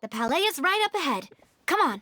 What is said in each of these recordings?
The palais is right up ahead. Come on.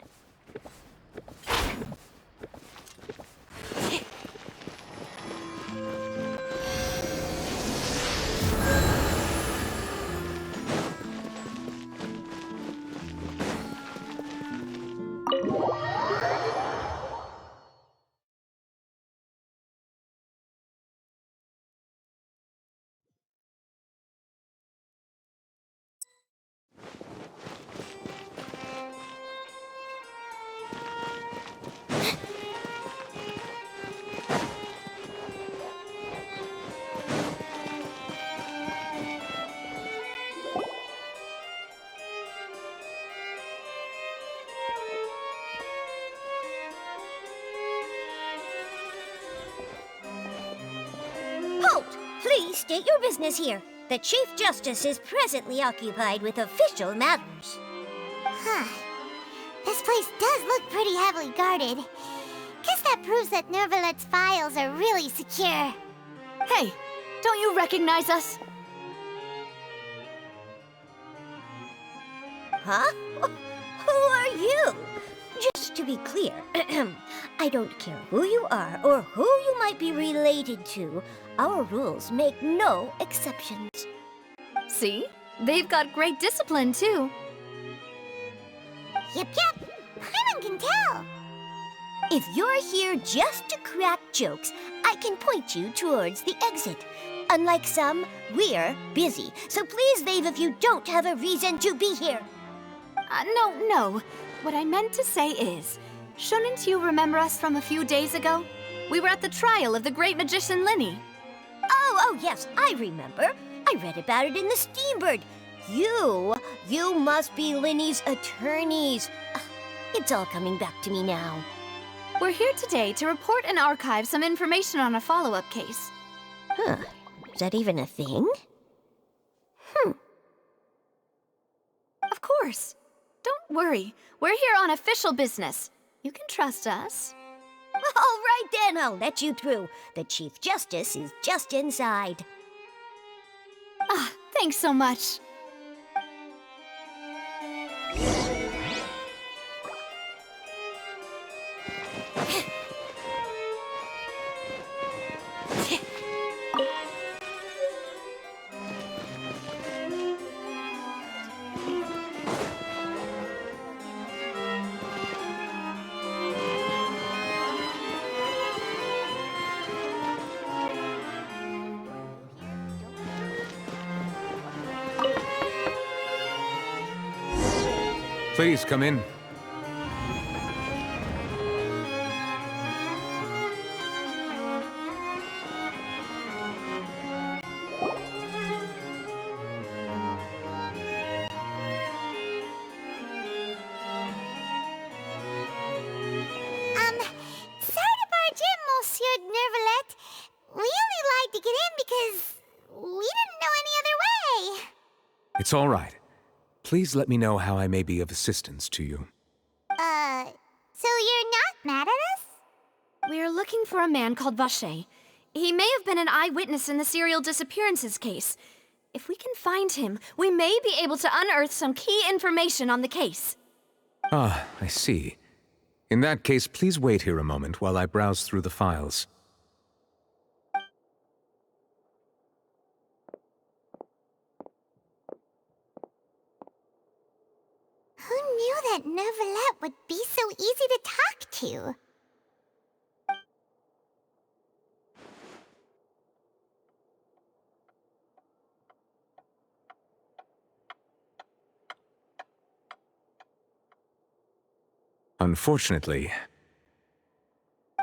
Halt! Please state your business here. The Chief Justice is presently occupied with official matters. Huh. This place does look pretty heavily guarded. Guess that proves that Nervalet's files are really secure. Hey, don't you recognize us? Huh? Who are you? Just to be clear, I don't care who you are or who you might be related to. Our rules make no exceptions. See? They've got great discipline, too. Yep. Paimon can tell. If you're here just to crack jokes, I can point you towards the exit. Unlike some, we're busy, so please leave if you don't have a reason to be here. No. What I meant to say is, shouldn't you remember us from a few days ago? We were at the trial of the great magician Linny. Oh, yes, I remember. I read about it in the Steambird. You must be Linny's attorneys. It's all coming back to me now. We're here today to report and archive some information on a follow-up case. Huh. Is that even a thing? Of course. Don't worry. We're here on official business. You can trust us. All right then, I'll let you through. The Chief Justice is just inside. Thanks so much. Please come in. Sorry to barge in, Monsieur Nervalet. We only lied to get in because we didn't know any other way. It's all right. Please let me know how I may be of assistance to you. So you're not mad at us? We're looking for a man called Vacher. He may have been an eyewitness in the serial disappearances case. If we can find him, we may be able to unearth some key information on the case. Ah, I see. In that case, please wait here a moment while I browse through the files. Who knew that Nervalet would be so easy to talk to? Unfortunately,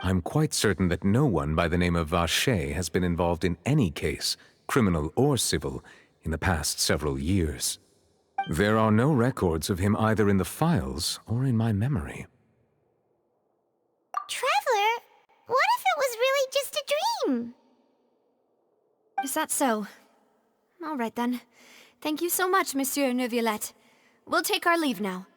I'm quite certain that no one by the name of Vacher has been involved in any case, criminal or civil, in the past several years. There are no records of him either in the files or in my memory. Traveler, what if it was really just a dream? Is that so? All right then. Thank you so much, Monsieur Neuvillette. We'll take our leave now.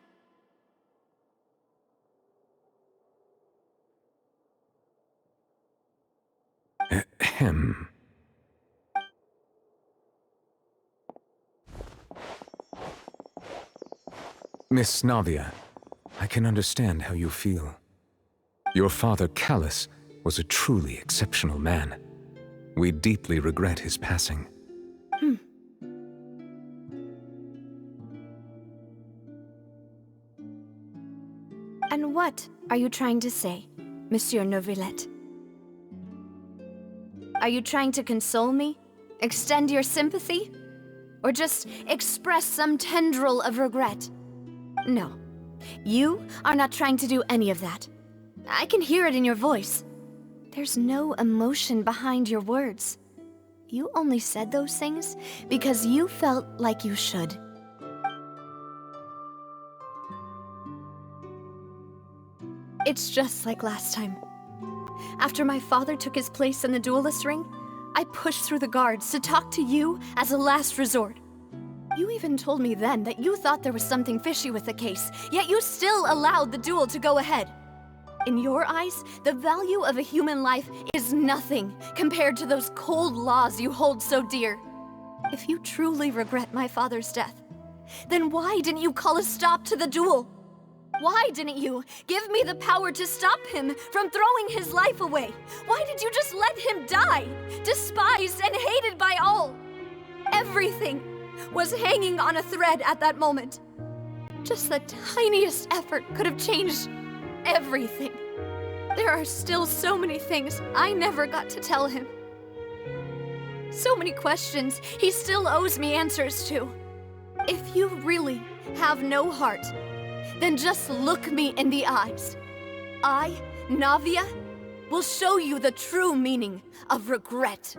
Ahem. Miss Navia, I can understand how you feel. Your father, Callus, was a truly exceptional man. We deeply regret his passing. And what are you trying to say, Monsieur Neuvillette? Are you trying to console me? Extend your sympathy? Or just express some tendril of regret? No. You are not trying to do any of that. I can hear it in your voice. There's no emotion behind your words. You only said those things because you felt like you should. It's just like last time. After my father took his place in the duelist ring, I pushed through the guards to talk to you as a last resort. You even told me then that you thought there was something fishy with the case, yet you still allowed the duel to go ahead. In your eyes, the value of a human life is nothing compared to those cold laws you hold so dear. If you truly regret my father's death, then why didn't you call a stop to the duel? Why didn't you give me the power to stop him from throwing his life away? Why did you just let him die, despised and hated by all? Everything was hanging on a thread at that moment. Just the tiniest effort could have changed everything. There are still so many things I never got to tell him. So many questions he still owes me answers to. If you really have no heart, then just look me in the eyes. I, Navia, will show you the true meaning of regret.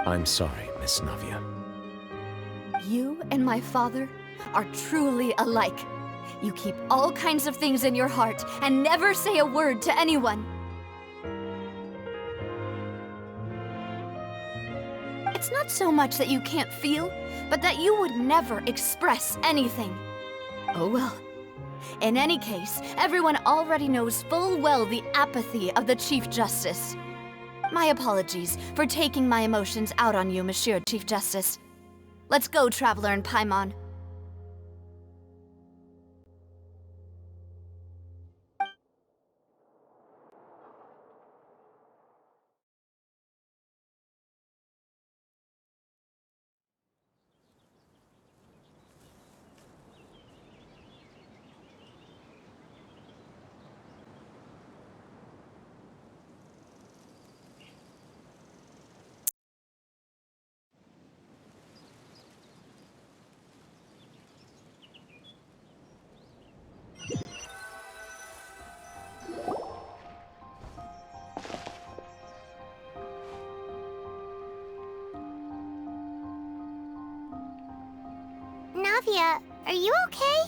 I'm sorry, Miss Navia. You and my father are truly alike. You keep all kinds of things in your heart and never say a word to anyone. It's not so much that you can't feel, but that you would never express anything. Oh well. In any case, everyone already knows full well the apathy of the Chief Justice. My apologies for taking my emotions out on you, Monsieur Chief Justice. Let's go, Traveler and Paimon. Navia, are you okay?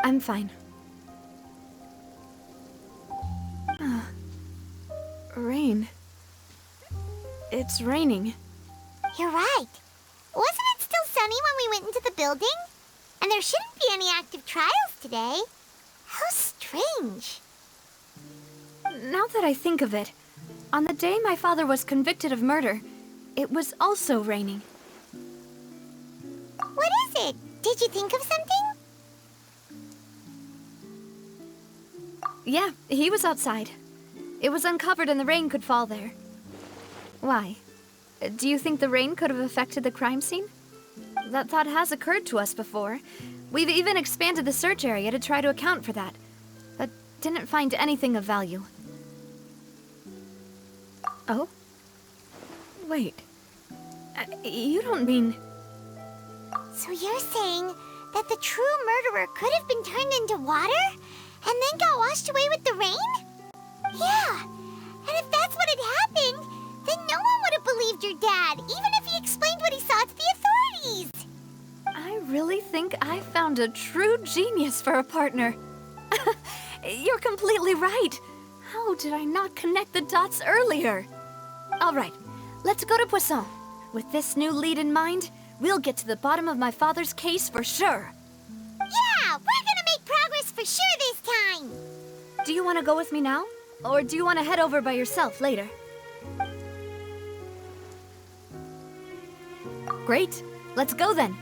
I'm fine. Rain. It's raining. You're right. Wasn't it still sunny when we went into the building? And there shouldn't be any active trials today. How strange. Now that I think of it, on the day my father was convicted of murder, it was also raining. What is it? Did you think of something? Yeah, he was outside. It was uncovered and the rain could fall there. Why? Do you think the rain could have affected the crime scene? That thought has occurred to us before. We've even expanded the search area to try to account for that, but didn't find anything of value. Oh? Wait. You don't mean... So you're saying that the true murderer could have been turned into water and then got washed away with the rain? Yeah, and if that's what had happened, then no one would have believed your dad, even if he explained what he saw to the authorities. I really think I found a true genius for a partner. You're completely right. How did I not connect the dots earlier? All right, let's go to Poisson. With this new lead in mind, we'll get to the bottom of my father's case for sure. Yeah, we're gonna make progress for sure this time. Do you want to go with me now? Or do you want to head over by yourself later? Great. Let's go then.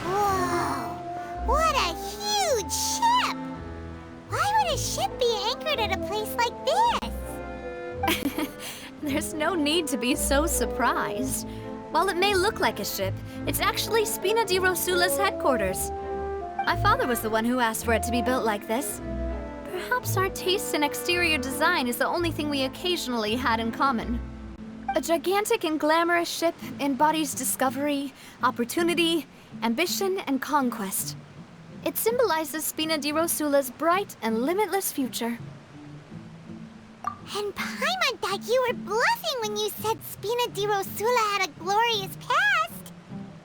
Whoa! What a huge ship! Why would a ship be anchored at a place like this? There's no need to be so surprised. While it may look like a ship, it's actually Spina di Rosula's headquarters. My father was the one who asked for it to be built like this. Perhaps our taste in exterior design is the only thing we occasionally had in common. A gigantic and glamorous ship embodies discovery, opportunity, ambition, and conquest. It symbolizes Spina di Rosula's bright and limitless future. And Paimon thought you were bluffing when you said Spina di Rosula had a glorious past.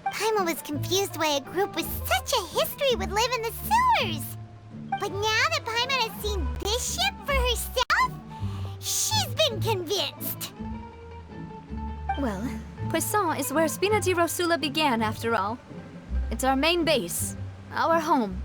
Paimon was confused why a group with such a history would live in the sewers. But now that Paimon has seen this ship for herself, she's been convinced. Well, Poisson is where Spina di Rosula began, after all. It's our main base, our home.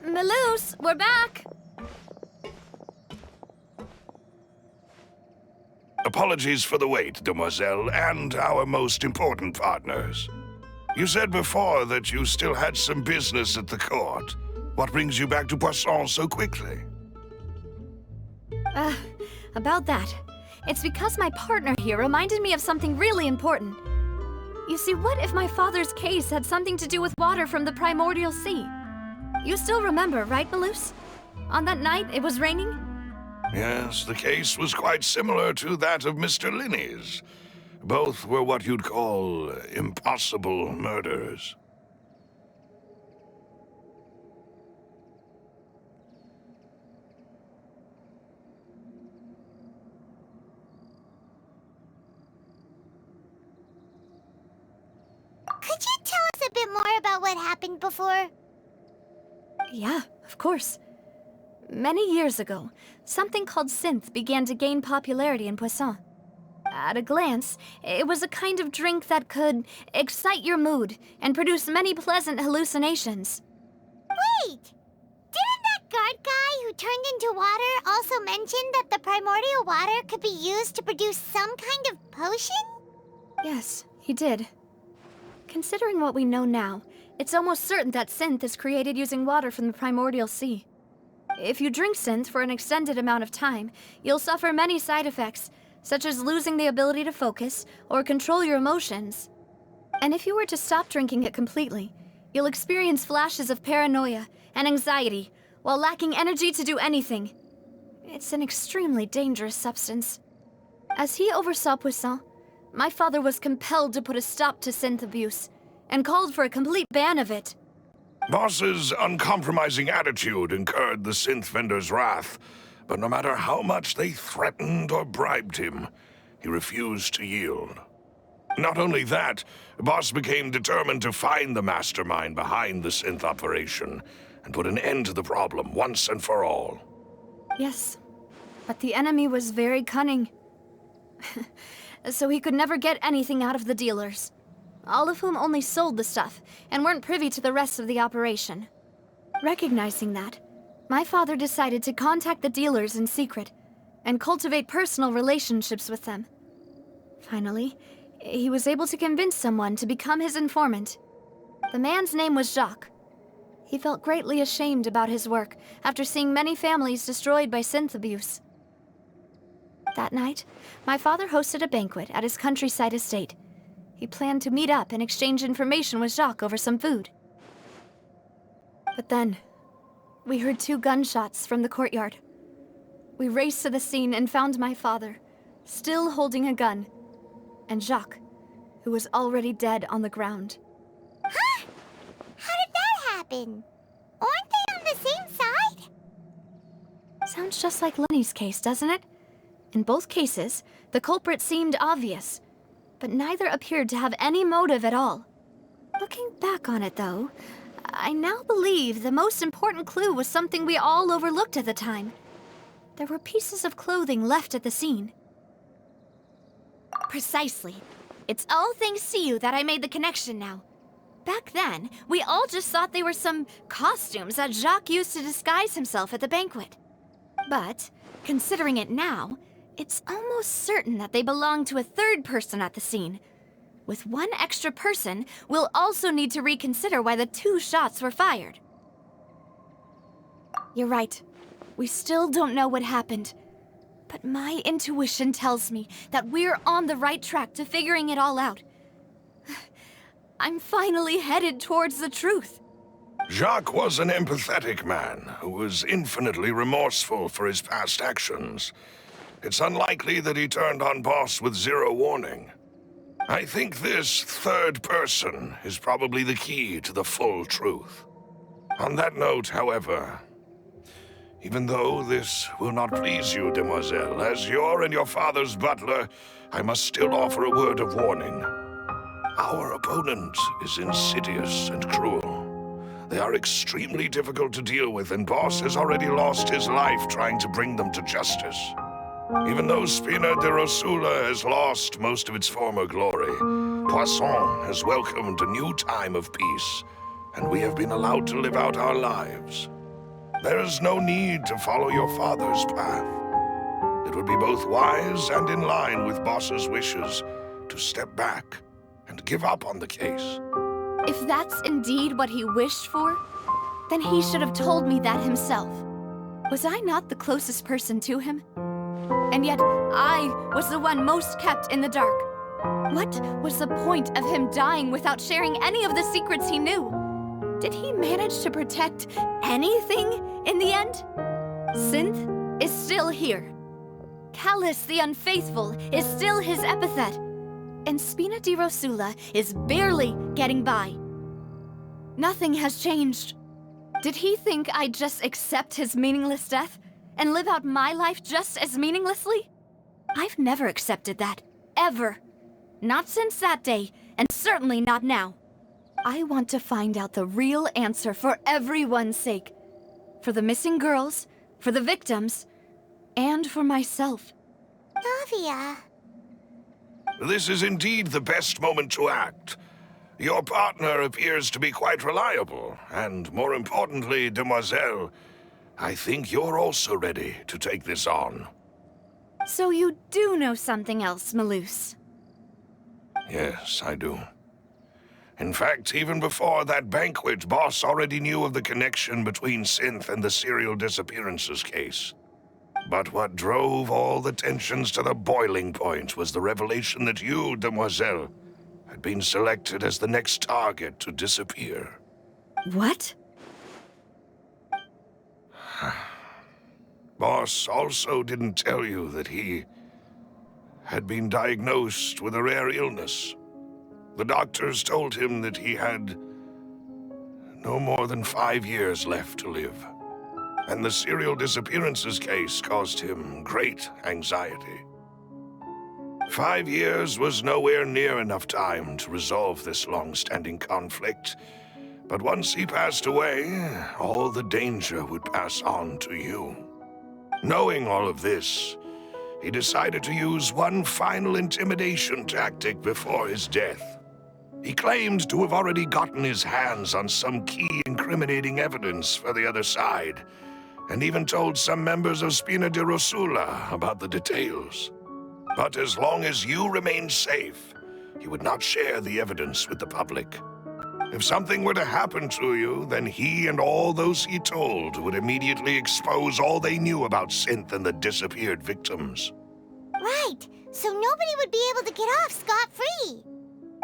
Maloose, we're back! Apologies for the wait, demoiselle, and our most important partners. You said before that you still had some business at the court. What brings you back to Poisson so quickly? About that. It's because my partner here reminded me of something really important. You see, what if my father's case had something to do with water from the primordial sea? You still remember, right, Maloose? On that night, it was raining? Yes, the case was quite similar to that of Mr. Linney's. Both were what you'd call impossible murders. Could you tell us a bit more about what happened before? Yeah, of course. Many years ago, something called synth began to gain popularity in Poisson. At a glance, it was a kind of drink that could excite your mood and produce many pleasant hallucinations. Wait! Didn't that guard guy who turned into water also mention that the primordial water could be used to produce some kind of potion? Yes, he did. Considering what we know now, It's almost certain that synth is created using water from the primordial sea. If you drink synth for an extended amount of time, you'll suffer many side effects, such as losing the ability to focus or control your emotions. And if you were to stop drinking it completely, you'll experience flashes of paranoia and anxiety while lacking energy to do anything. It's an extremely dangerous substance. As he oversaw Poisson, my father was compelled to put a stop to synth abuse and called for a complete ban of it. Boss's uncompromising attitude incurred the synth vendor's wrath, but no matter how much they threatened or bribed him, he refused to yield. Not only that, Boss became determined to find the mastermind behind the synth operation and put an end to the problem once and for all. Yes, but the enemy was very cunning. So he could never get anything out of the dealers, all of whom only sold the stuff and weren't privy to the rest of the operation. Recognizing that, my father decided to contact the dealers in secret and cultivate personal relationships with them. Finally, he was able to convince someone to become his informant. The man's name was Jacques. He felt greatly ashamed about his work after seeing many families destroyed by synth abuse. That night, my father hosted a banquet at his countryside estate. He planned to meet up and exchange information with Jacques over some food. But then, we heard 2 gunshots from the courtyard. We raced to the scene and found my father, still holding a gun, and Jacques, who was already dead on the ground. Huh? How did that happen? Aren't they on the same side? Sounds just like Lenny's case, doesn't it? In both cases, the culprit seemed obvious, but neither appeared to have any motive at all. Looking back on it, though, I now believe the most important clue was something we all overlooked at the time. There were pieces of clothing left at the scene. Precisely. It's all thanks to you that I made the connection now. Back then, we all just thought they were some costumes that Jacques used to disguise himself at the banquet. But, considering it now, it's almost certain that they belong to a third person at the scene. With one extra person, we'll also need to reconsider why the 2 shots were fired. You're right. We still don't know what happened. But my intuition tells me that we're on the right track to figuring it all out. I'm finally headed towards the truth. Jacques was an empathetic man who was infinitely remorseful for his past actions. It's unlikely that he turned on Boss with 0 warning. I think this third person is probably the key to the full truth. On that note, however, even though this will not please you, demoiselle, as your and your father's butler, I must still offer a word of warning. Our opponent is insidious and cruel. They are extremely difficult to deal with, and Boss has already lost his life trying to bring them to justice. Even though Spina de Rosula has lost most of its former glory, Poisson has welcomed a new time of peace, and we have been allowed to live out our lives. There is no need to follow your father's path. It would be both wise and in line with Boss's wishes to step back and give up on the case. If that's indeed what he wished for, then he should have told me that himself. Was I not the closest person to him? And yet, I was the one most kept in the dark. What was the point of him dying without sharing any of the secrets he knew? Did he manage to protect anything in the end? Synth is still here. Callus the Unfaithful is still his epithet. And Spina di Rosula is barely getting by. Nothing has changed. Did he think I'd just accept his meaningless death and live out my life just as meaninglessly? I've never accepted that, ever. Not since that day, and certainly not now. I want to find out the real answer for everyone's sake. For the missing girls, for the victims, and for myself. Navia. This is indeed the best moment to act. Your partner appears to be quite reliable, and more importantly, demoiselle, I think you're also ready to take this on. So you do know something else, Malouse? Yes, I do. In fact, even before that banquet, Boss already knew of the connection between Synth and the serial disappearances case. But what drove all the tensions to the boiling point was the revelation that you, Demoiselle, had been selected as the next target to disappear. What? Boss also didn't tell you that he had been diagnosed with a rare illness. The doctors told him that he had no more than 5 years left to live. And the serial disappearances case caused him great anxiety. 5 years was nowhere near enough time to resolve this long-standing conflict. But once he passed away, all the danger would pass on to you. Knowing all of this, he decided to use one final intimidation tactic before his death. He claimed to have already gotten his hands on some key incriminating evidence for the other side, and even told some members of Spina di Rosula about the details. But as long as you remained safe, he would not share the evidence with the public. If something were to happen to you, then he and all those he told would immediately expose all they knew about Synth and the disappeared victims. Right, so nobody would be able to get off scot-free.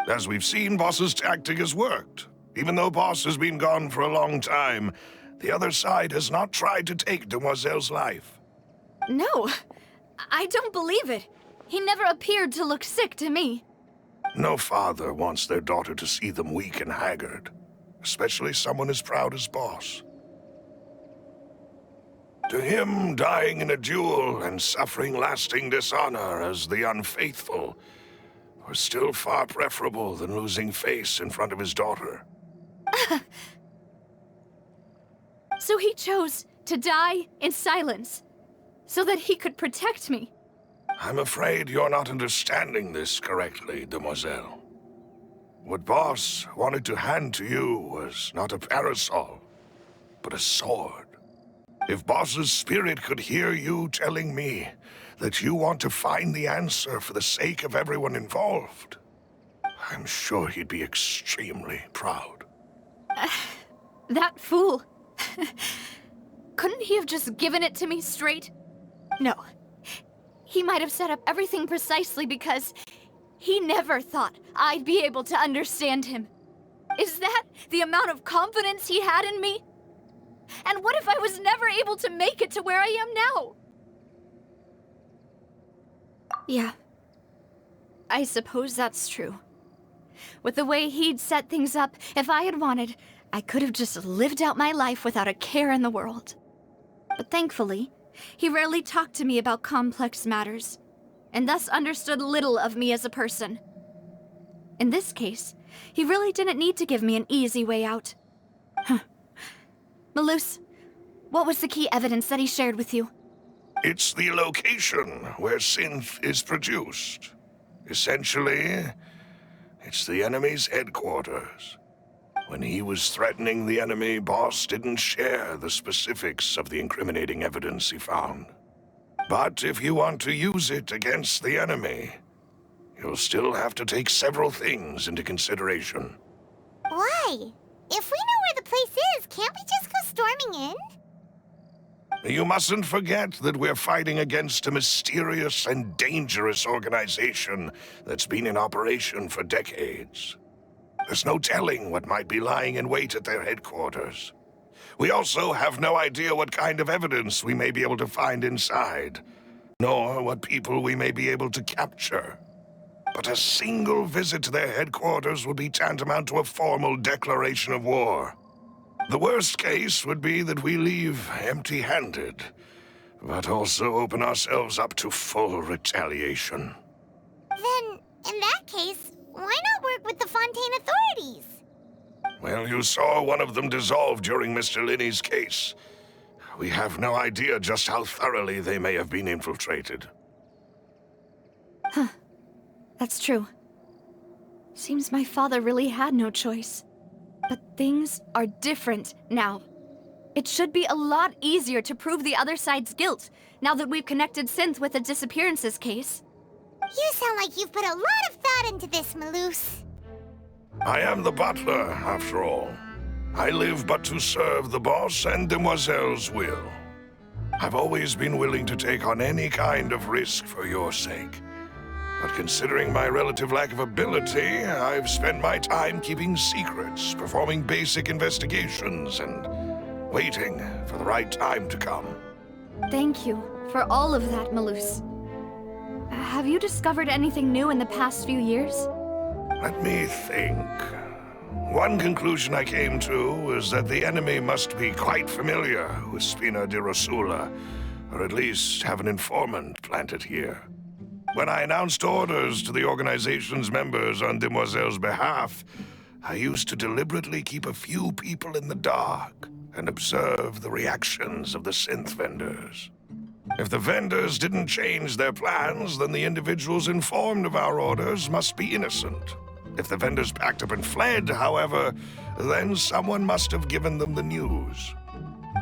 As we've seen, Boss's tactic has worked. Even though Boss has been gone for a long time, the other side has not tried to take Demoiselle's life. No, I don't believe it. He never appeared to look sick to me. No father wants their daughter to see them weak and haggard, especially someone as proud as Boss. To him, dying in a duel and suffering lasting dishonor as the unfaithful was still far preferable than losing face in front of his daughter. So he chose to die in silence, so that he could protect me. I'm afraid you're not understanding this correctly, Demoiselle. What Boss wanted to hand to you was not a parasol, but a sword. If Boss's spirit could hear you telling me that you want to find the answer for the sake of everyone involved, I'm sure he'd be extremely proud. That fool. Couldn't he have just given it to me straight? No. He might have set up everything precisely because he never thought I'd be able to understand him. Is that the amount of confidence he had in me? And what if I was never able to make it to where I am now? Yeah. I suppose that's true. With the way he'd set things up, if I had wanted, I could have just lived out my life without a care in the world. But thankfully, he rarely talked to me about complex matters, and thus understood little of me as a person. In this case, he really didn't need to give me an easy way out. Malus, what was the key evidence that he shared with you? It's the location where Synth is produced. Essentially, it's the enemy's headquarters. When he was threatening the enemy, Boss didn't share the specifics of the incriminating evidence he found. But if you want to use it against the enemy, you'll still have to take several things into consideration. Why? If we know where the place is, can't we just go storming in? You mustn't forget that we're fighting against a mysterious and dangerous organization that's been in operation for decades. There's no telling what might be lying in wait at their headquarters. We also have no idea what kind of evidence we may be able to find inside, nor what people we may be able to capture. But a single visit to their headquarters would be tantamount to a formal declaration of war. The worst case would be that we leave empty-handed, but also open ourselves up to full retaliation. Then, in that case, why not work with the Fontaine authorities? Well, you saw one of them dissolve during Mr. Linney's case. We have no idea just how thoroughly they may have been infiltrated. That's true. Seems my father really had no choice. But things are different now. It should be a lot easier to prove the other side's guilt, now that we've connected Synth with the disappearances case. You sound like you've put a lot of thought into this, Malus. I am the butler, after all. I live but to serve the boss and Demoiselle's will. I've always been willing to take on any kind of risk for your sake. But considering my relative lack of ability, I've spent my time keeping secrets, performing basic investigations, and waiting for the right time to come. Thank you for all of that, Malus. Have you discovered anything new in the past few years? Let me think. One conclusion I came to is that the enemy must be quite familiar with Spina di Rosula, or at least have an informant planted here. When I announced orders to the organization's members on Demoiselle's behalf, I used to deliberately keep a few people in the dark and observe the reactions of the synth vendors. If the vendors didn't change their plans, then the individuals informed of our orders must be innocent. If the vendors packed up and fled, however, then someone must have given them the news.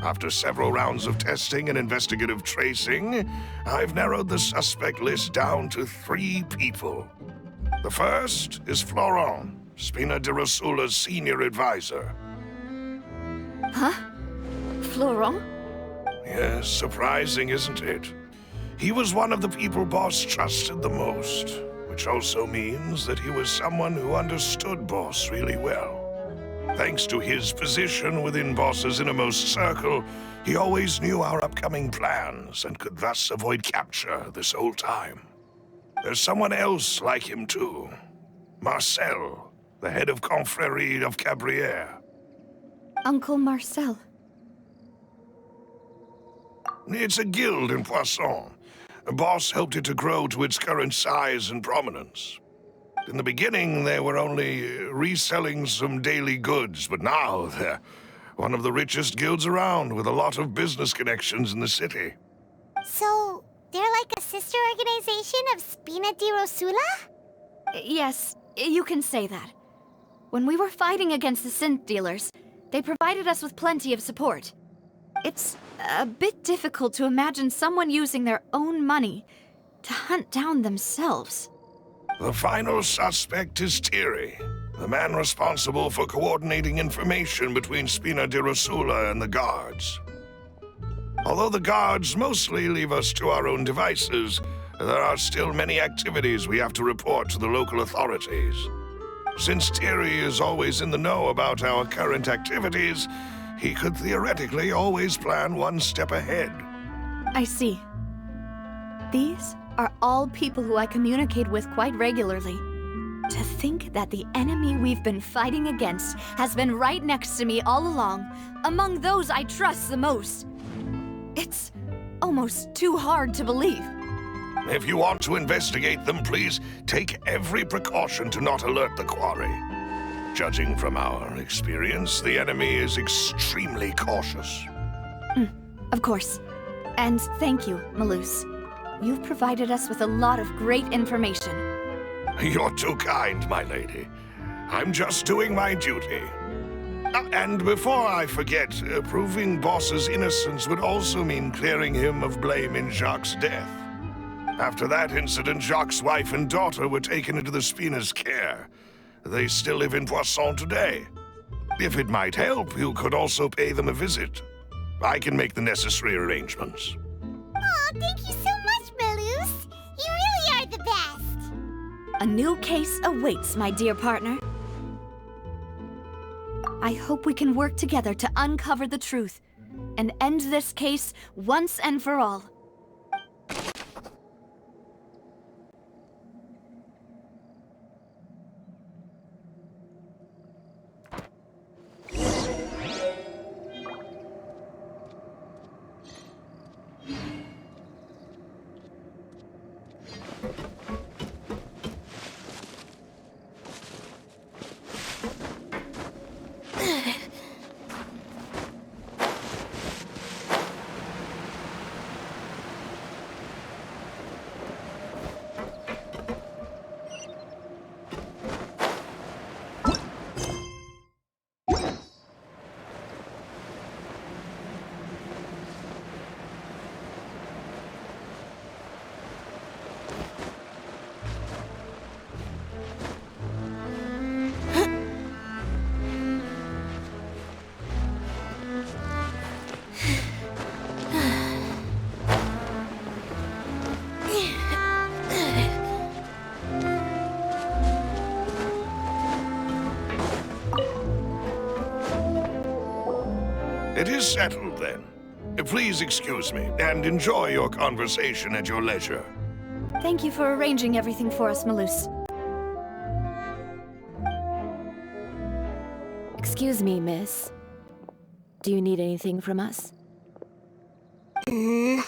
After several rounds of testing and investigative tracing, I've narrowed the suspect list down to 3 people. The first is Florent, Spina di Rosula's senior advisor. Huh? Florent? Yes, surprising, isn't it? He was one of the people Boss trusted the most, which also means that he was someone who understood Boss really well. Thanks to his position within Boss's innermost circle, he always knew our upcoming plans and could thus avoid capture this whole time. There's someone else like him too. Marcel, the head of Confrérie of Cabrières. Uncle Marcel. It's a guild in Poisson. Boss helped it to grow to its current size and prominence. In the beginning, they were only reselling some daily goods, but now they're one of the richest guilds around with a lot of business connections in the city. So, they're like a sister organization of Spina di Rosula? Yes, you can say that. When we were fighting against the synth dealers, they provided us with plenty of support. It's a bit difficult to imagine someone using their own money to hunt down themselves. The final suspect is Thierry, the man responsible for coordinating information between Spina di Rosula and the guards. Although the guards mostly leave us to our own devices, there are still many activities we have to report to the local authorities. Since Thierry is always in the know about our current activities, he could theoretically always plan one step ahead. I see. These are all people who I communicate with quite regularly. To think that the enemy we've been fighting against has been right next to me all along, among those I trust the most. It's almost too hard to believe. If you want to investigate them, please take every precaution to not alert the quarry. Judging from our experience, the enemy is extremely cautious. Of course. And thank you, Malus. You've provided us with a lot of great information. You're too kind, my lady. I'm just doing my duty. And before I forget, proving Boss's innocence would also mean clearing him of blame in Jacques' death. After that incident, Jacques' wife and daughter were taken into the Spina's care. They still live in Poisson today. If it might help, you could also pay them a visit. I can make the necessary arrangements. Oh, thank you so much, Malus. You really are the best. A new case awaits, my dear partner. I hope we can work together to uncover the truth and end this case once and for all. It is settled, then. Please excuse me, and enjoy your conversation at your leisure. Thank you for arranging everything for us, Malus. Excuse me, miss. Do you need anything from us? Oh,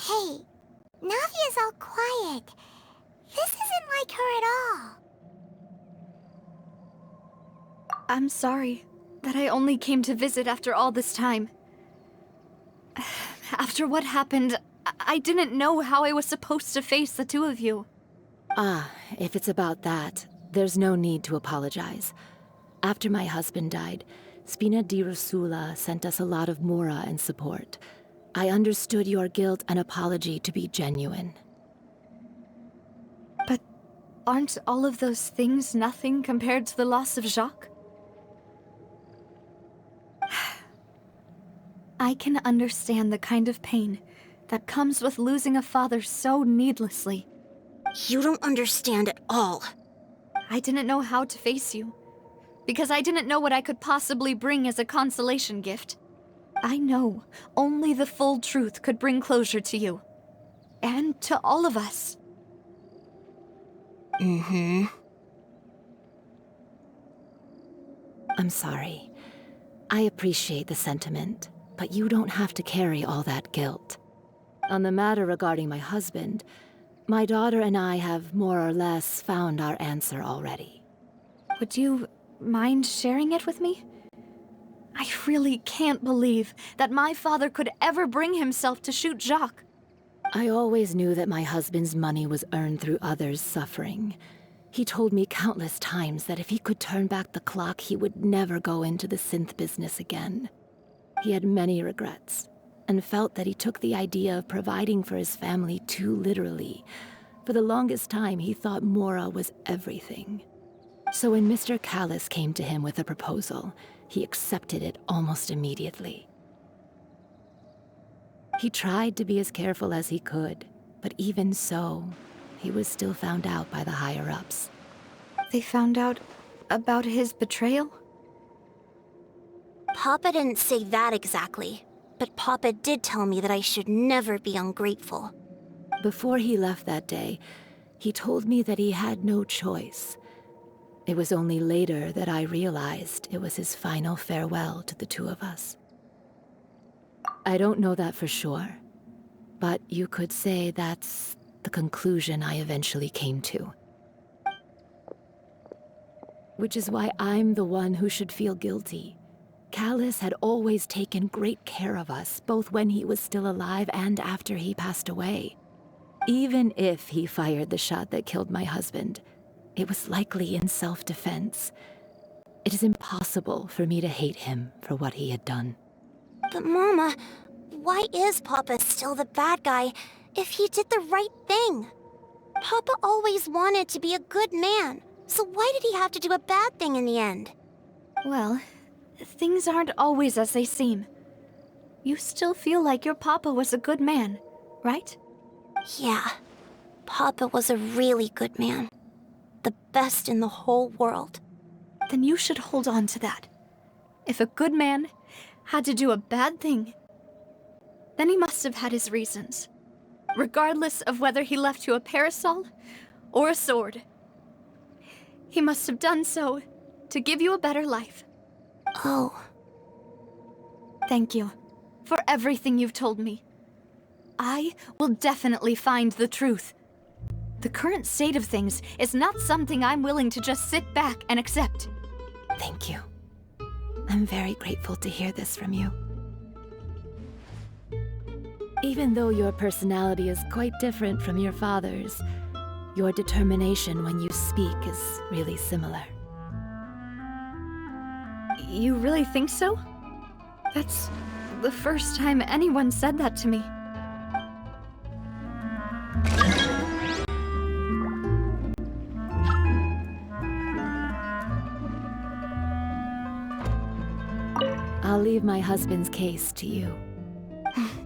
Hey, Navia's all quiet. This isn't like her at all. I'm sorry that I only came to visit after all this time. After what happened, I didn't know how I was supposed to face the two of you. Ah, if it's about that, there's no need to apologize. After my husband died, Spina di Rosula sent us a lot of mora and support. I understood your guilt and apology to be genuine. But aren't all of those things nothing compared to the loss of Jacques? I can understand the kind of pain that comes with losing a father so needlessly. You don't understand at all. I didn't know how to face you, because I didn't know what I could possibly bring as a consolation gift. I know only the full truth could bring closure to you, and to all of us. I'm sorry. I appreciate the sentiment, but you don't have to carry all that guilt. On the matter regarding my husband, my daughter and I have more or less found our answer already. Would you mind sharing it with me? I really can't believe that my father could ever bring himself to shoot Jacques. I always knew that my husband's money was earned through others' suffering. He told me countless times that if he could turn back the clock, he would never go into the synth business again. He had many regrets, and felt that he took the idea of providing for his family too literally. For the longest time, he thought Mora was everything. So when Mr. Callis came to him with a proposal, he accepted it almost immediately. He tried to be as careful as he could, but even so, he was still found out by the higher-ups. They found out about his betrayal? Papa didn't say that exactly, but Papa did tell me that I should never be ungrateful. Before he left that day, he told me that he had no choice. It was only later that I realized it was his final farewell to the two of us. I don't know that for sure, but you could say that's the conclusion I eventually came to. Which is why I'm the one who should feel guilty. Callis had always taken great care of us, both when he was still alive and after he passed away. Even if he fired the shot that killed my husband, it was likely in self-defense. It is impossible for me to hate him for what he had done. But Mama, why is Papa still the bad guy if he did the right thing? Papa always wanted to be a good man, so why did he have to do a bad thing in the end? Well, things aren't always as they seem. You still feel like your papa was a good man, right? Yeah, Papa was a really good man. The best in the whole world. Then you should hold on to that. If a good man had to do a bad thing, then he must have had his reasons. Regardless of whether he left you a parasol or a sword. He must have done so to give you a better life. Oh. Thank you for everything you've told me. I will definitely find the truth. The current state of things is not something I'm willing to just sit back and accept. Thank you. I'm very grateful to hear this from you. Even though your personality is quite different from your father's, your determination when you speak is really similar. You really think so? That's the first time anyone said that to me. I'll leave my husband's case to you.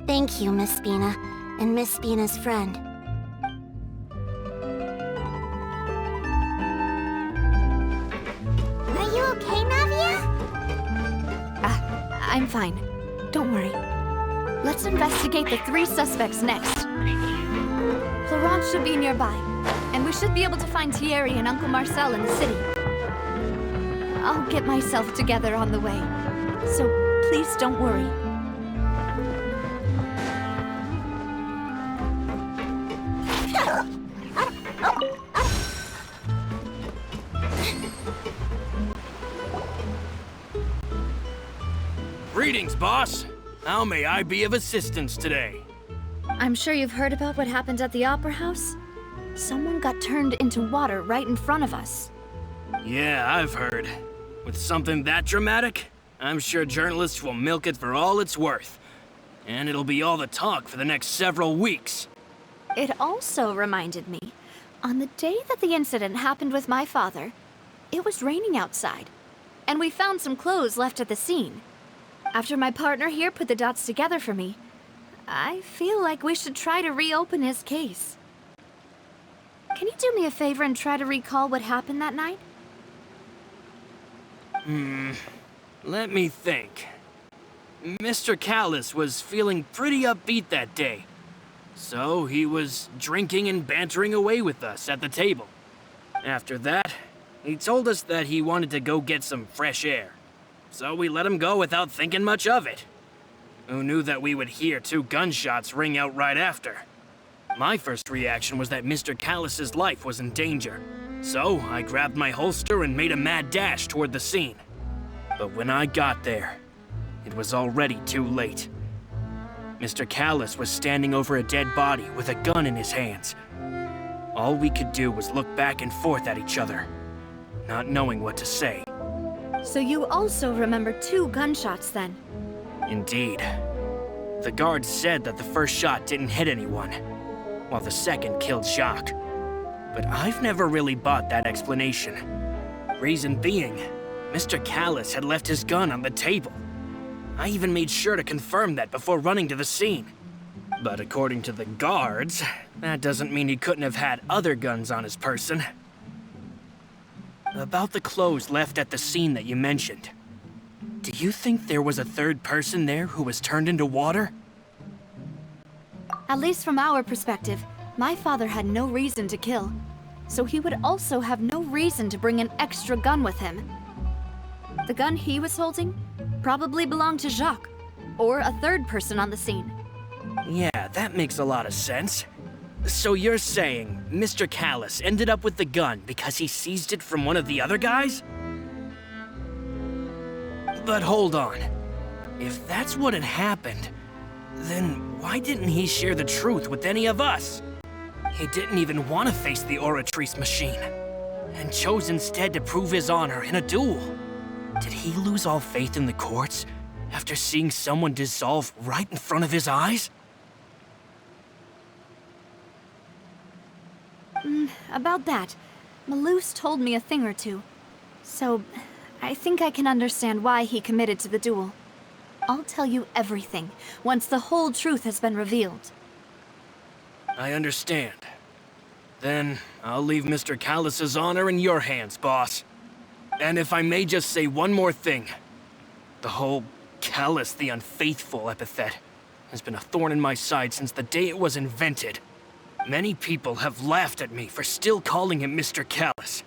Thank you, Miss Spina, and Miss Spina's friend. okay, Navia? I'm fine. Don't worry. Let's investigate the 3 suspects next. Florent should be nearby, and we should be able to find Thierry and Uncle Marcel in the city. I'll get myself together on the way, so please don't worry. Greetings, boss. How may I be of assistance today? I'm sure you've heard about what happened at the Opera House. Someone got turned into water right in front of us. Yeah, I've heard. With something that dramatic, I'm sure journalists will milk it for all it's worth. And it'll be all the talk for the next several weeks. It also reminded me, on the day that the incident happened with my father, it was raining outside, and we found some clothes left at the scene. After my partner here put the dots together for me, I feel like we should try to reopen his case. Can you do me a favor and try to recall what happened that night? Let me think. Mr. Callis was feeling pretty upbeat that day. So he was drinking and bantering away with us at the table. After that, he told us that he wanted to go get some fresh air. So we let him go without thinking much of it. Who knew that we would hear 2 gunshots ring out right after? My first reaction was that Mr. Callis's life was in danger. So I grabbed my holster and made a mad dash toward the scene. But when I got there, it was already too late. Mr. Callis was standing over a dead body with a gun in his hands. All we could do was look back and forth at each other, not knowing what to say. So you also remember 2 gunshots then? Indeed. The guards said that the first shot didn't hit anyone, while the second killed Jacques. But I've never really bought that explanation. Reason being, Mr. Callis had left his gun on the table. I even made sure to confirm that before running to the scene. But according to the guards, that doesn't mean he couldn't have had other guns on his person. About the clothes left at the scene that you mentioned. Do you think there was a 3rd person there who was turned into water? At least from our perspective, my father had no reason to kill. So he would also have no reason to bring an extra gun with him. The gun he was holding probably belonged to Jacques, or a 3rd person on the scene. Yeah, that makes a lot of sense. So you're saying Mr. Callis ended up with the gun because he seized it from one of the other guys? But hold on. If that's what had happened, then why didn't he share the truth with any of us? He didn't even want to face the Oratrice machine, and chose instead to prove his honor in a duel. Did he lose all faith in the courts after seeing someone dissolve right in front of his eyes? About that, Malouse told me a thing or two. So, I think I can understand why he committed to the duel. I'll tell you everything, once the whole truth has been revealed. I understand. Then, I'll leave Mr. Callis's honor in your hands, boss. And if I may just say one more thing. The whole Callis the Unfaithful epithet has been a thorn in my side since the day it was invented. Many people have laughed at me for still calling him Mr. Callis,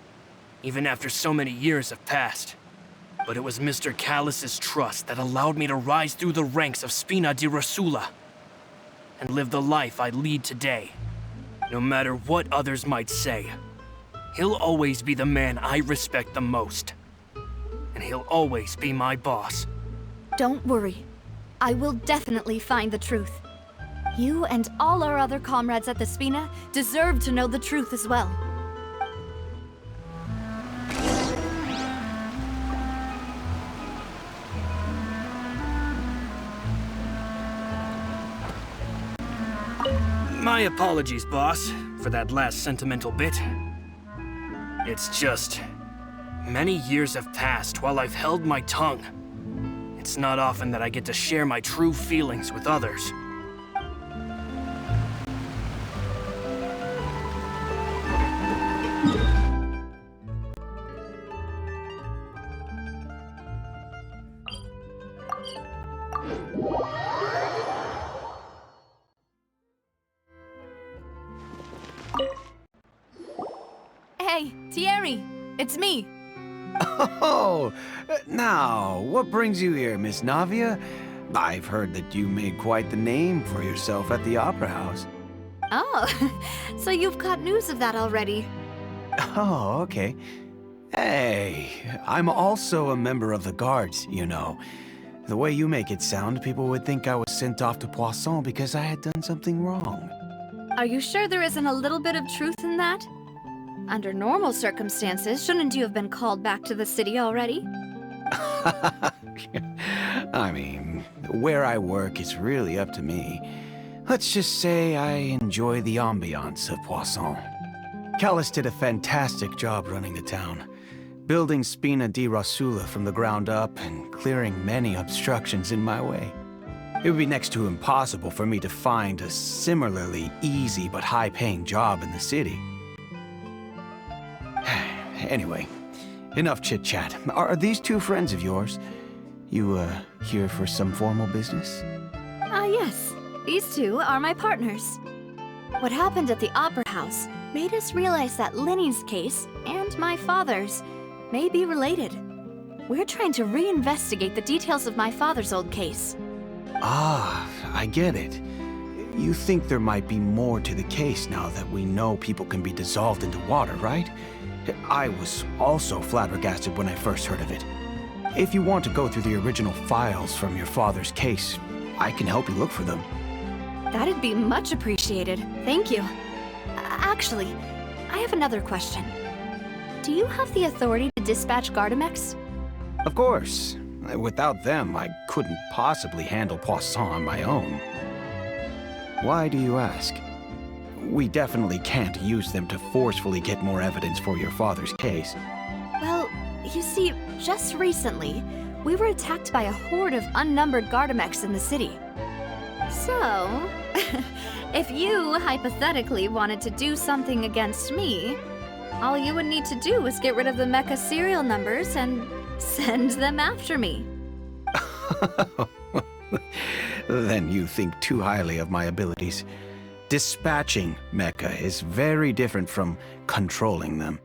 even after so many years have passed. But it was Mr. Callis's trust that allowed me to rise through the ranks of Spina di Rosula and live the life I lead today. No matter what others might say, he'll always be the man I respect the most. And he'll always be my boss. Don't worry. I will definitely find the truth. You and all our other comrades at the Spina deserve to know the truth as well. My apologies, boss, for that last sentimental bit. It's just, many years have passed while I've held my tongue. It's not often that I get to share my true feelings with others. Hey, Thierry, it's me. Oh, now, what brings you here, Miss Navia? I've heard that you made quite the name for yourself at the Opera House. Oh, so you've got news of that already. Oh, okay. Hey, I'm also a member of the Guards, you know. The way you make it sound, people would think I was sent off to Poisson because I had done something wrong. Are you sure there isn't a little bit of truth in that? Under normal circumstances, shouldn't you have been called back to the city already? I mean, where I work is really up to me. Let's just say I enjoy the ambiance of Poisson. Callis did a fantastic job running the town, building Spina di Rosula from the ground up and clearing many obstructions in my way. It would be next to impossible for me to find a similarly easy but high-paying job in the city. Anyway, enough chit-chat. Are these two friends of yours? You, here for some formal business? Yes. These two are my partners. What happened at the Opera House made us realize that Linny's case and my father's may be related. We're trying to reinvestigate the details of my father's old case. Ah, I get it. You think there might be more to the case now that we know people can be dissolved into water, right? I was also flabbergasted when I first heard of it. If you want to go through the original files from your father's case, I can help you look for them. That'd be much appreciated. Thank you. Actually, I have another question. Do you have the authority to dispatch Gardamex? Of course. Without them, I couldn't possibly handle Poisson on my own. Why do you ask? We definitely can't use them to forcefully get more evidence for your father's case. Well, you see, just recently, we were attacked by a horde of unnumbered Gardamex in the city. So, if you hypothetically wanted to do something against me, all you would need to do is get rid of the mecha serial numbers and send them after me. Then you think too highly of my abilities. Dispatching mecha is very different from controlling them.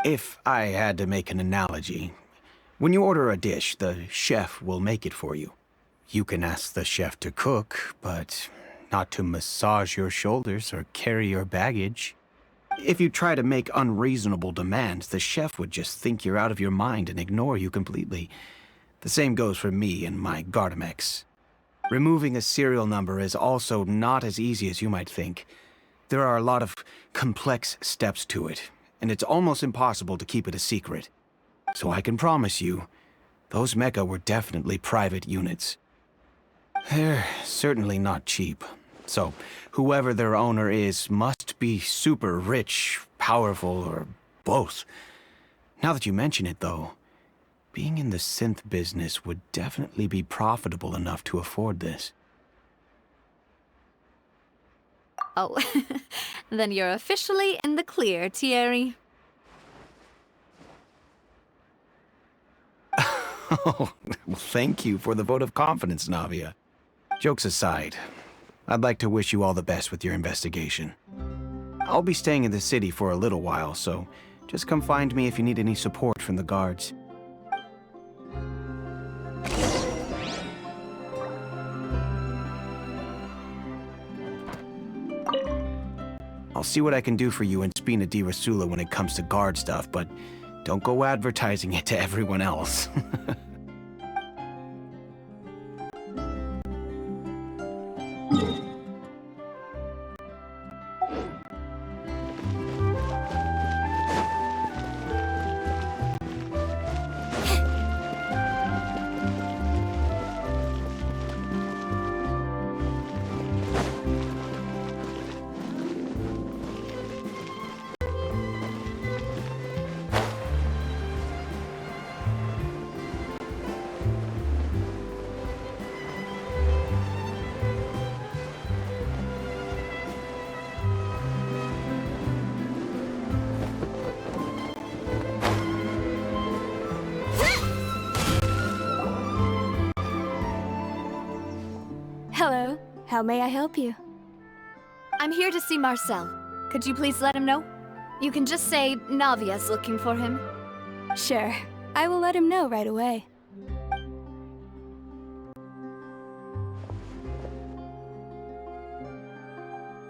If I had to make an analogy, when you order a dish, the chef will make it for you. You can ask the chef to cook, but not to massage your shoulders or carry your baggage. If you try to make unreasonable demands, the chef would just think you're out of your mind and ignore you completely. The same goes for me and my Gardamex. Removing a serial number is also not as easy as you might think. There are a lot of complex steps to it, and it's almost impossible to keep it a secret. So I can promise you, those mecha were definitely private units. They're certainly not cheap. So, whoever their owner is must be super rich, powerful, or both. Now that you mention it, though, being in the synth business would definitely be profitable enough to afford this. Oh, then you're officially in the clear, Thierry. Oh, well, thank you for the vote of confidence, Navia. Jokes aside, I'd like to wish you all the best with your investigation. I'll be staying in the city for a little while, so just come find me if you need any support from the guards. I'll see what I can do for you in Spina di Rosula when it comes to guard stuff, but don't go advertising it to everyone else. Hello. How may I help you? I'm here to see Marcel. Could you please let him know? You can just say Navia's looking for him. Sure. I will let him know right away.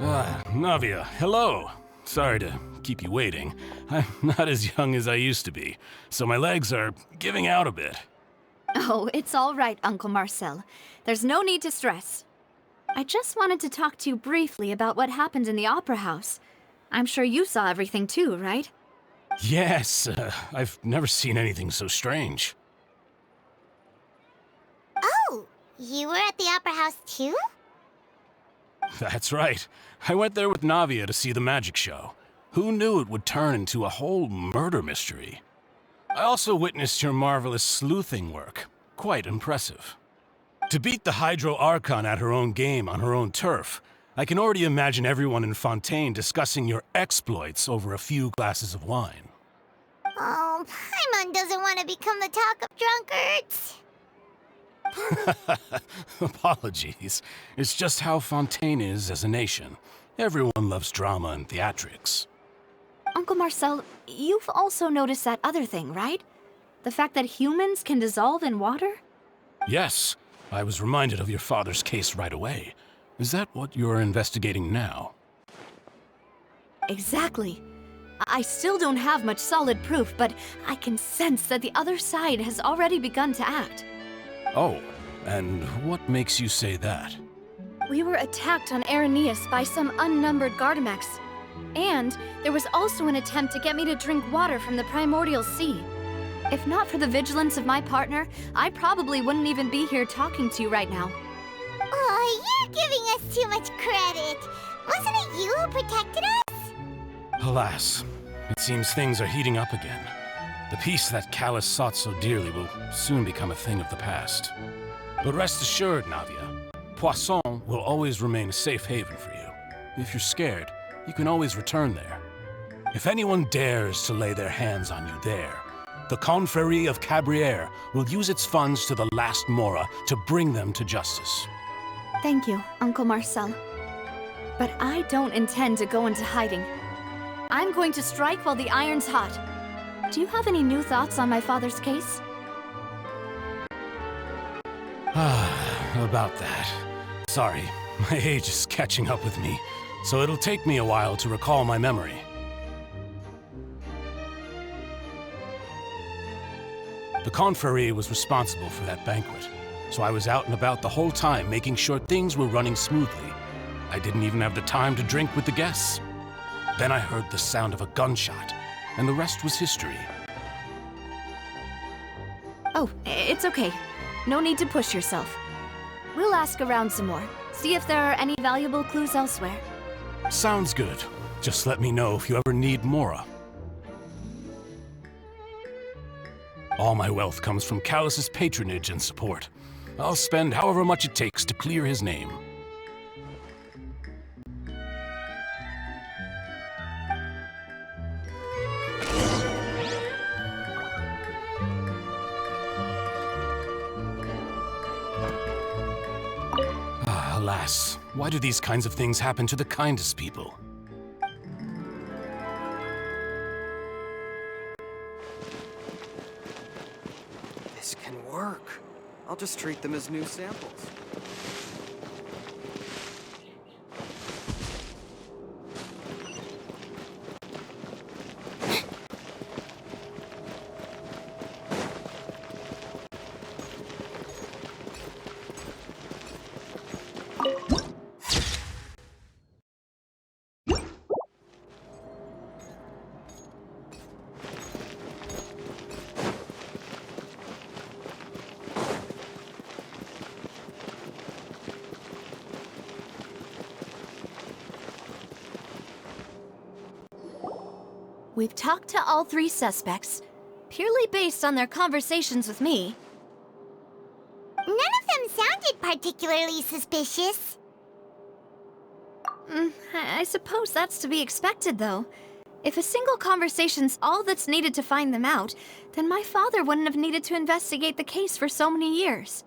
Navia, hello. Sorry to keep you waiting. I'm not as young as I used to be, so my legs are giving out a bit. Oh, it's all right, Uncle Marcel. There's no need to stress. I just wanted to talk to you briefly about what happened in the Opera House. I'm sure you saw everything too, right? Yes, I've never seen anything so strange. Oh, you were at the Opera House too? That's right. I went there with Navia to see the magic show. Who knew it would turn into a whole murder mystery? I also witnessed your marvelous sleuthing work. Quite impressive. To beat the Hydro Archon at her own game on her own turf, I can already imagine everyone in Fontaine discussing your exploits over a few glasses of wine. Oh, Paimon doesn't want to become the talk of drunkards. Apologies. It's just how Fontaine is as a nation. Everyone loves drama and theatrics. Uncle Marcel, you've also noticed that other thing, right? The fact that humans can dissolve in water? Yes, I was reminded of your father's case right away. Is that what you're investigating now? Exactly. I still don't have much solid proof, but I can sense that the other side has already begun to act. Oh, and what makes you say that? We were attacked on Araneus by some unnumbered Gardamex. And there was also an attempt to get me to drink water from the primordial sea. If not for the vigilance of my partner, I probably wouldn't even be here talking to you right now. Oh, you're giving us too much credit. Wasn't it you who protected us? Alas, it seems things are heating up again. The peace that Callus sought so dearly will soon become a thing of the past. But rest assured, Navia, Poisson will always remain a safe haven for you. If you're scared, you can always return there. If anyone dares to lay their hands on you there, the Confrérie of Cabrières will use its funds to the last Mora to bring them to justice. Thank you, Uncle Marcel. But I don't intend to go into hiding. I'm going to strike while the iron's hot. Do you have any new thoughts on my father's case? About that. Sorry, my age is catching up with me, so it'll take me a while to recall my memory. The Confrérie was responsible for that banquet, so I was out and about the whole time making sure things were running smoothly. I didn't even have the time to drink with the guests. Then I heard the sound of a gunshot, and the rest was history. Oh, it's okay. No need to push yourself. We'll ask around some more, see if there are any valuable clues elsewhere. Sounds good. Just let me know if you ever need Mora. All my wealth comes from Callus's patronage and support. I'll spend however much it takes to clear his name. Alas, why do these kinds of things happen to the kindest people? This can work. I'll just treat them as new samples. We've talked to all three suspects, purely based on their conversations with me. None of them sounded particularly suspicious. I suppose that's to be expected, though. If a single conversation's all that's needed to find them out, then my father wouldn't have needed to investigate the case for so many years.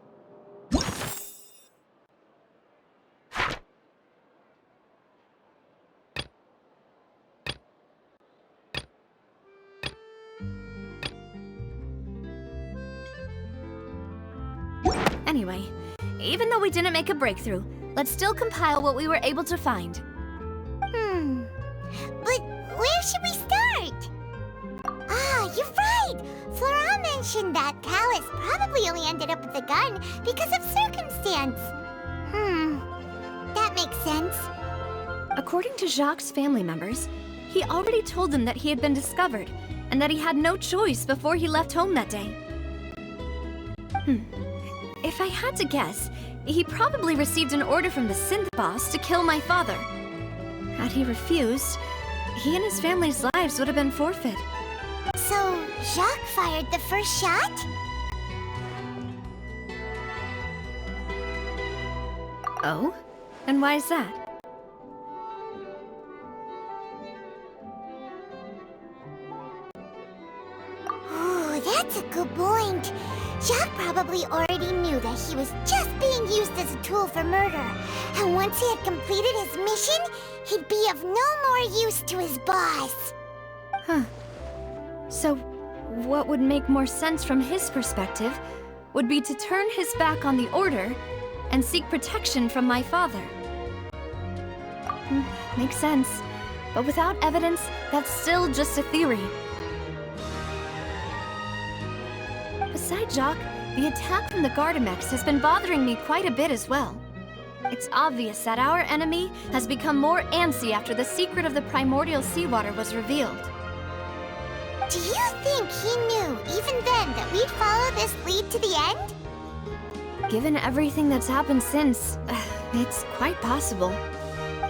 anyway. Even though we didn't make a breakthrough, let's still compile what we were able to find. But where should we start? Ah, you're right! Flora mentioned that Callus probably only ended up with the gun because of circumstance. That makes sense. According to Jacques' family members, he already told them that he had been discovered, and that he had no choice before he left home that day. If I had to guess, he probably received an order from the synth boss to kill my father. Had he refused, he and his family's lives would have been forfeit. So, Jacques fired the first shot? Oh? And why is that? Ooh, that's a good point. Jacques probably already knew that he was just being used as a tool for murder. And once he had completed his mission, he'd be of no more use to his boss. Huh. So, what would make more sense from his perspective would be to turn his back on the Order and seek protection from my father. Makes sense. But without evidence, that's still just a theory. Besides Jacques, the attack from the Gardamex has been bothering me quite a bit as well. It's obvious that our enemy has become more antsy after the secret of the primordial seawater was revealed. Do you think he knew, even then, that we'd follow this lead to the end? Given everything that's happened since, it's quite possible.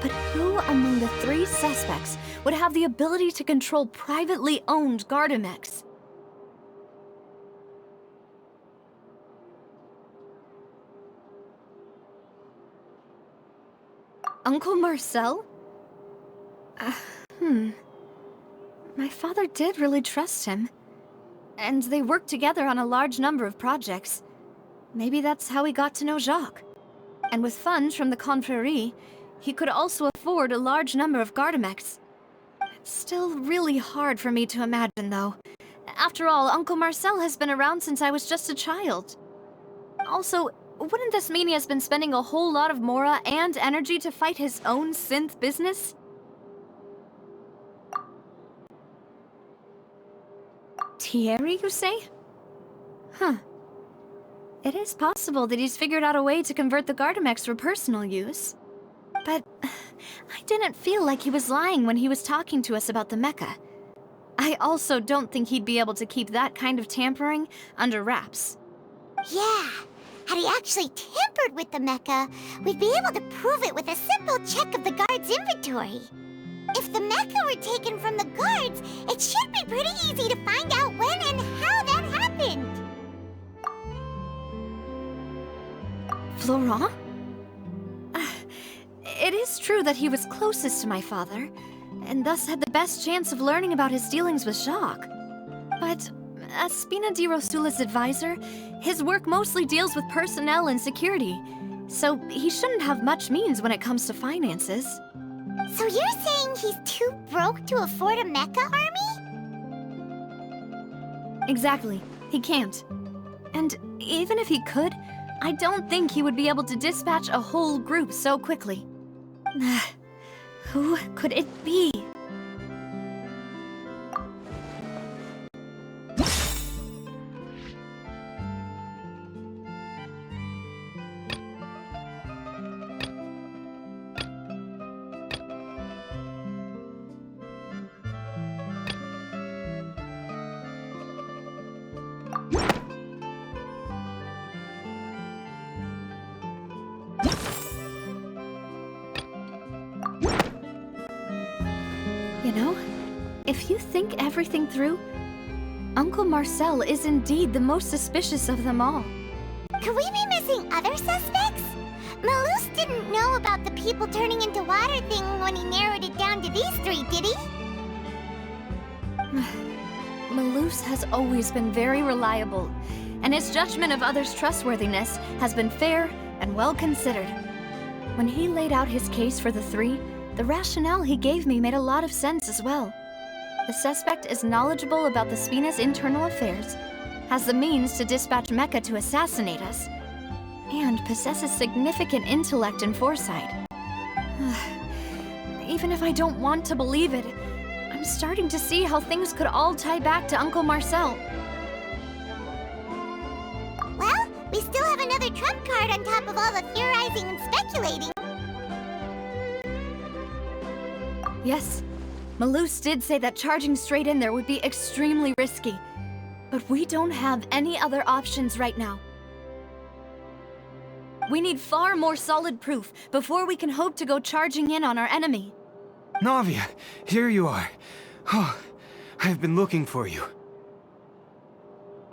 But who among the 3 suspects would have the ability to control privately owned Gardamex? Uncle Marcel? My father did really trust him. And they worked together on a large number of projects. Maybe that's how he got to know Jacques. And with funds from the Confrérie, he could also afford a large number of Gardamex. It's still really hard for me to imagine, though. After all, Uncle Marcel has been around since I was just a child. Also, wouldn't this mean he has been spending a whole lot of mora and energy to fight his own synth business? Thierry, you say? Huh. It is possible that he's figured out a way to convert the Gardamex for personal use. But I didn't feel like he was lying when he was talking to us about the mecha. I also don't think he'd be able to keep that kind of tampering under wraps. Yeah, had he actually tampered with the mecha, we'd be able to prove it with a simple check of the guard's inventory. If the mecha were taken from the guards, it should be pretty easy to find out when and how that happened. Florent? It is true that he was closest to my father, and thus had the best chance of learning about his dealings with Jacques. But as Spina di Rosula's advisor, his work mostly deals with personnel and security, so he shouldn't have much means when it comes to finances. So you're saying he's too broke to afford a mecha army? Exactly. He can't. And even if he could, I don't think he would be able to dispatch a whole group so quickly. Who could it be? You know, if you think everything through, Uncle Marcel is indeed the most suspicious of them all. Could we be missing other suspects? Malus didn't know about the people turning into water thing when he narrowed it down to these 3, did he? Malus has always been very reliable, and his judgment of others' trustworthiness has been fair and well considered. When he laid out his case for the 3, the rationale he gave me made a lot of sense as well. The suspect is knowledgeable about the Spina's internal affairs, has the means to dispatch Mecha to assassinate us, and possesses significant intellect and foresight. Even if I don't want to believe it, I'm starting to see how things could all tie back to Uncle Marcel. Well, we still have another trump card on top of all the theorizing and speculating. Yes, Malus did say that charging straight in there would be extremely risky. But we don't have any other options right now. We need far more solid proof before we can hope to go charging in on our enemy. Navia, here you are. Oh, I've been looking for you.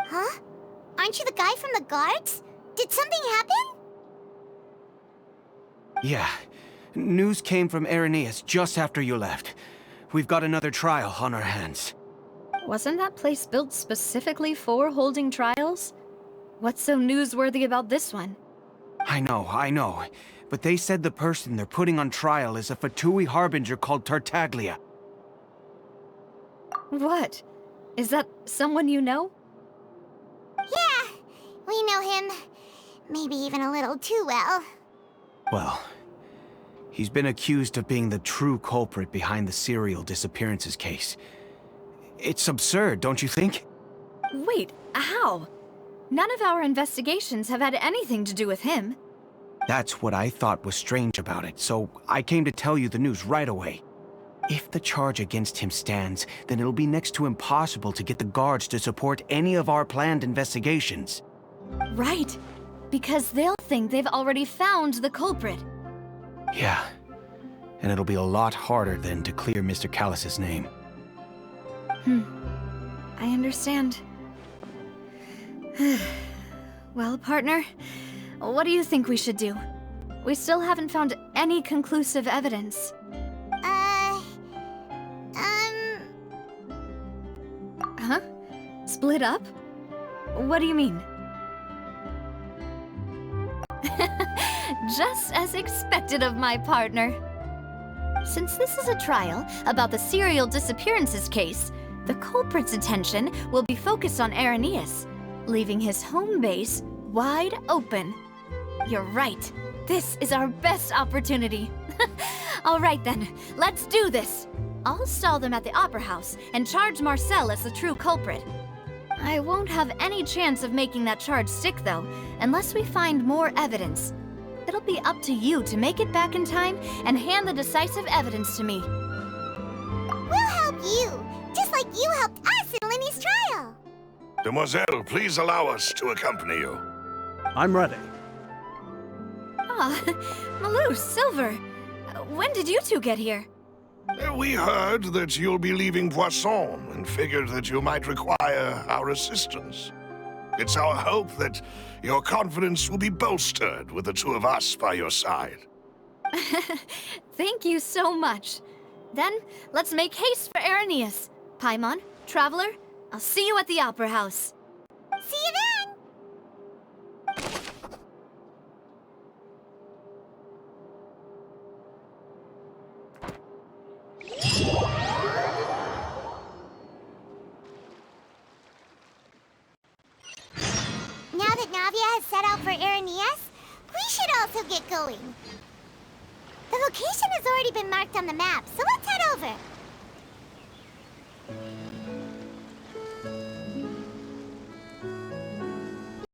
Huh? Aren't you the guy from the guards? Did something happen? Yeah. News came from Irenaeus just after you left. We've got another trial on our hands. Wasn't that place built specifically for holding trials? What's so newsworthy about this one? I know. But they said the person they're putting on trial is a Fatui harbinger called Tartaglia. What? Is that someone you know? Yeah, we know him. Maybe even a little too well. Well, he's been accused of being the true culprit behind the serial disappearances case. It's absurd, don't you think? Wait, how? None of our investigations have had anything to do with him. That's what I thought was strange about it, so I came to tell you the news right away. If the charge against him stands, then it'll be next to impossible to get the guards to support any of our planned investigations. Right, because they'll think they've already found the culprit. Yeah, and it'll be a lot harder then to clear Mr. Callus's name. I understand. Well, partner, what do you think we should do? We still haven't found any conclusive evidence. Huh? Split up? What do you mean? Just as expected of my partner. Since this is a trial about the serial disappearances case, the culprit's attention will be focused on Irenaeus, leaving his home base wide open. You're right. This is our best opportunity. All right then, let's do this. I'll stall them at the Opera House and charge Marcel as the true culprit. I won't have any chance of making that charge stick, though, unless we find more evidence. It'll be up to you to make it back in time and hand the decisive evidence to me. We'll help you, just like you helped us in Linny's trial. Demoiselle, please allow us to accompany you. I'm ready. Ah, Malus, Silver. When did you two get here? We heard that you'll be leaving Poisson and figured that you might require our assistance. It's our hope that your confidence will be bolstered with the two of us by your side. Thank you so much. Then, let's make haste for Irenaeus. Paimon, Traveler, I'll see you at the Opera House. See you then! Now that Navia has set out for Irenaeus, we should also get going. The location has already been marked on the map, so let's head over.